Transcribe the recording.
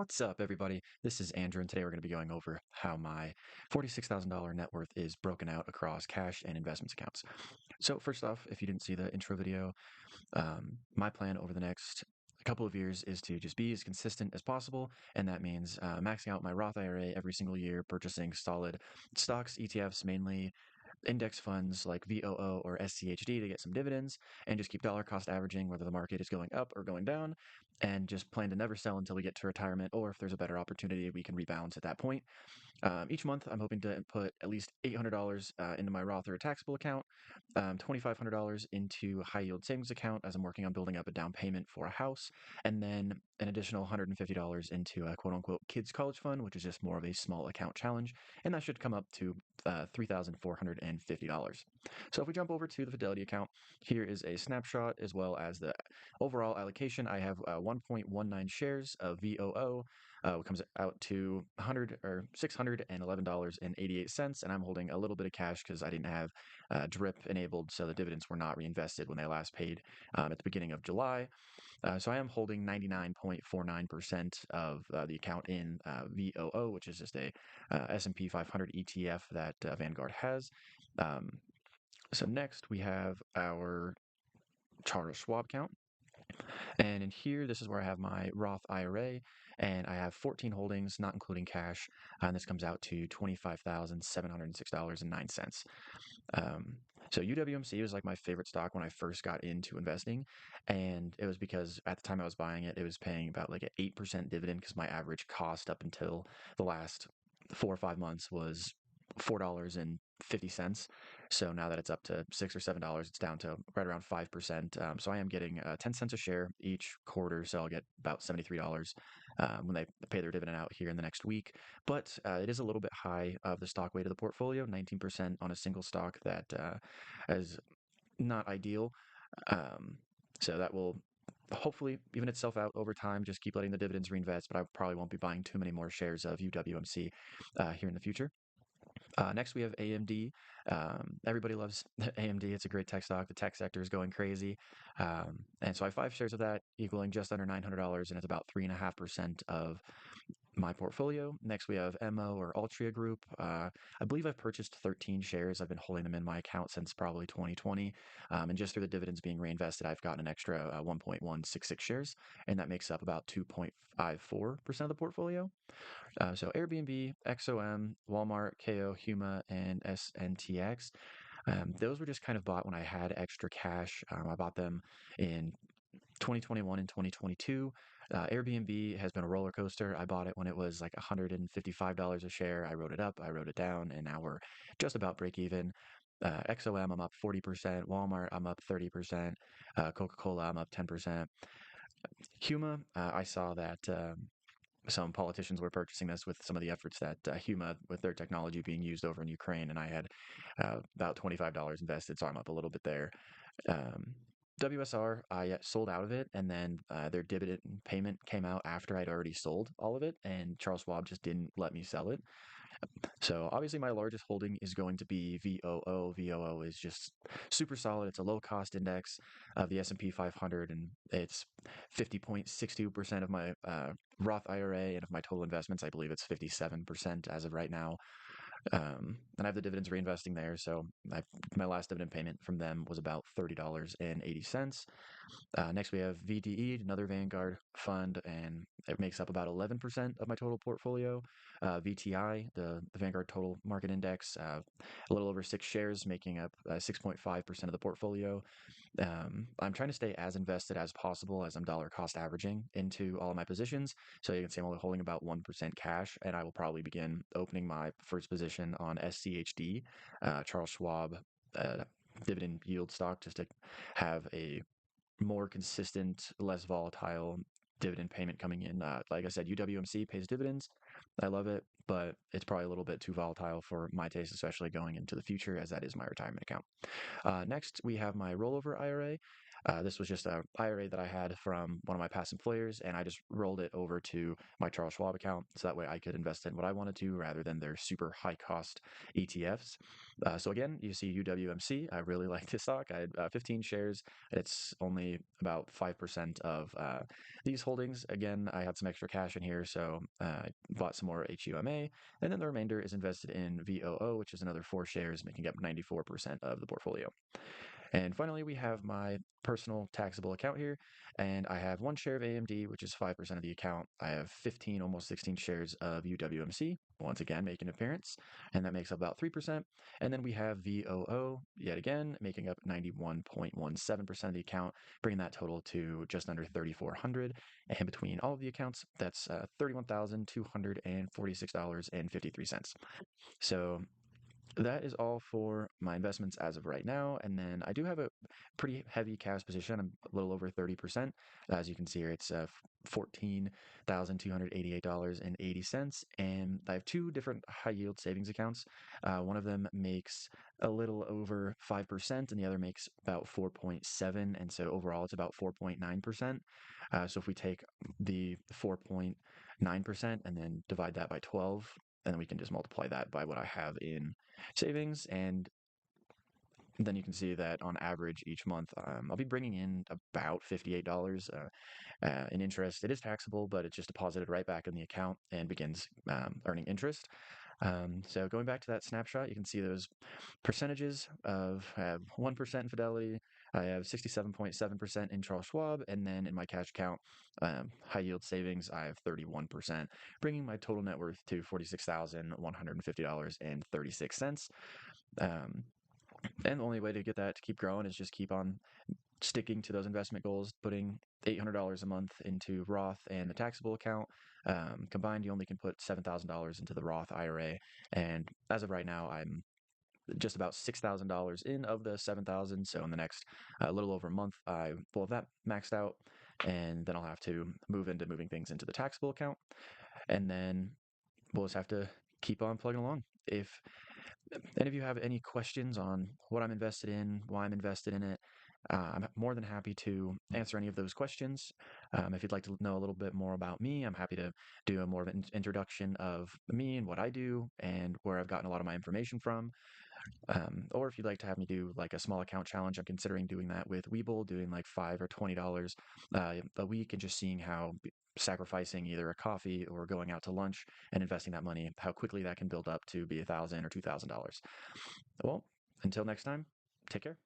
What's up, everybody? This is Andrew, and today we're going to be going over how my $46,000 net worth is broken out across cash and investments accounts. So, first off, if you didn't see the intro video, my plan over the next couple of years is to just be as consistent as possible, and that means maxing out my Roth IRA every single year, purchasing solid stocks, ETFs, mainly index funds like VOO or SCHD to get some dividends, and just keep dollar cost averaging whether the market is going up or going down, and just plan to never sell until we get to retirement, or if there's a better opportunity, we can rebalance at that point. Each month, I'm hoping to put at least $800 into my Roth or a taxable account, $2,500 into a high yield savings account as I'm working on building up a down payment for a house, and then an additional $150 into a quote unquote kids college fund, which is just more of a small account challenge, and that should come up to $3,450. So if we jump over to the Fidelity account, here is a snapshot as well as the overall allocation. I have 1.19 shares of VOO. It comes out to $611.88, and I'm holding a little bit of cash because I didn't have DRIP enabled, so the dividends were not reinvested when they last paid at the beginning of July. So I am holding 99.49% of the account in VOO, which is just a S&P 500 ETF that Vanguard has. So next we have our Charles Schwab account. And in here, this is where I have my Roth IRA, and I have 14 holdings, not including cash, and this comes out to $25,706.09. So UWMC was like my favorite stock when I first got into investing, and it was because at the time I was buying it, it was paying about like an 8% dividend because my average cost up until the last 4 or 5 months was $4.50. So now that it's up to $6 or $7, it's down to right around 5%. So I am getting 10 cents a share each quarter. So I'll get about $73 when they pay their dividend out here in the next week. But it is a little bit high of the stock weight of the portfolio, 19% on a single stock that is not ideal. So that will hopefully even itself out over time. Just keep letting the dividends reinvest, but I probably won't be buying too many more shares of UWMC here in the future. Next, we have AMD. Everybody loves AMD. It's a great tech stock. The tech sector is going crazy. And so I have 5 shares of that, equaling just under $900, and it's about 3.5% of my portfolio. Next, we have MO or Altria Group. I believe I've purchased 13 shares. I've been holding them in my account since probably 2020. And just through the dividends being reinvested, I've gotten an extra 1.166 shares, and that makes up about 2.54% of the portfolio. So Airbnb, XOM, Walmart, KO, Huma, and SNTX. Those were just kind of bought when I had extra cash. I bought them in 2021 and 2022. Airbnb has been a roller coaster. I bought it when it was like $155 a share. I wrote it up, I wrote it down, and now we're just about break even. XOM, I'm up 40%. Walmart, I'm up 30%. Coca-Cola, I'm up 10%. Huma, I saw that some politicians were purchasing this with some of the efforts that Huma, with their technology being used over in Ukraine, and I had about $25 invested, so I'm up a little bit there. WSR, I sold out of it, and then their dividend payment came out after I'd already sold all of it, and Charles Schwab just didn't let me sell it. So obviously my largest holding is going to be VOO. VOO is just super solid. It's a low cost index of the S&P 500, and it's 50.62% of my Roth IRA, and of my total investments, I believe it's 57% as of right now. And I have the dividends reinvesting there. So my last dividend payment from them was about $30.80. Next, we have VDE, another Vanguard fund, and it makes up about 11% of my total portfolio. VTI, the Vanguard Total Market Index, a little over 6 shares, making up 6.5% of the portfolio. I'm trying to stay as invested as possible as I'm dollar cost averaging into all of my positions. So you can see I'm only holding about 1% cash, and I will probably begin opening my first position on SCHD, Charles Schwab dividend yield stock, just to have a more consistent, less volatile dividend payment coming in. Like I said, UWMC pays dividends. I love it, but it's probably a little bit too volatile for my taste, especially going into the future, as that is my retirement account. Next, we have my rollover IRA. This was just a IRA that I had from one of my past employers, and I just rolled it over to my Charles Schwab account so that way I could invest in what I wanted to rather than their super high cost ETFs. So again, you see UWMC. I really like this stock. I had 15 shares. It's only about 5% of these holdings. Again, I had some extra cash in here, so I bought some more HUMA, and then the remainder is invested in VOO, which is another 4 shares, making up 94% of the portfolio. And finally, we have my personal taxable account here, and I have 1 share of AMD, which is 5% of the account. I have 15, almost 16 shares of UWMC, once again making an appearance, and that makes up about 3%. And then we have VOO, yet again, making up 91.17% of the account, bringing that total to just under 3,400. And between all of the accounts, that's $31,246.53. So that is all for my investments as of right now. And then I do have a pretty heavy cash position. I'm a little over 30%. As you can see here, it's $14,288.80. And I have 2 different high yield savings accounts. One of them makes a little over 5%, and the other makes about 4.7. And so overall, it's about 4.9%. So if we take the 4.9% and then divide that by 12, and then we can just multiply that by what I have in savings, and then you can see that on average each month I'll be bringing in about $58 in interest. It is taxable, but it's just deposited right back in the account and begins earning interest. So going back to that snapshot, you can see those percentages of I have 1% in Fidelity, I have 67.7% in Charles Schwab, and then in my cash account, high yield savings, I have 31%, bringing my total net worth to $46,150.36. Um, and the only way to get that to keep growing is just keep on sticking to those investment goals, putting $800 a month into Roth and the taxable account. Combined, you only can put $7,000 into the Roth IRA. And as of right now, I'm just about $6,000 in of the 7,000. So in the next little over a month, I will have that maxed out, and then I'll have to move into moving things into the taxable account, and then we'll just have to keep on plugging along. If any of you have any questions on what I'm invested in, why I'm invested in it, I'm more than happy to answer any of those questions. If you'd like to know a little bit more about me, I'm happy to do a more of an introduction of me and what I do and where I've gotten a lot of my information from. Or if you'd like to have me do like a small account challenge, I'm considering doing that with Webull, doing like $5 or $20 a week, and just seeing how sacrificing either a coffee or going out to lunch and investing that money, how quickly that can build up to be $1,000 or $2,000. Well, until next time, take care.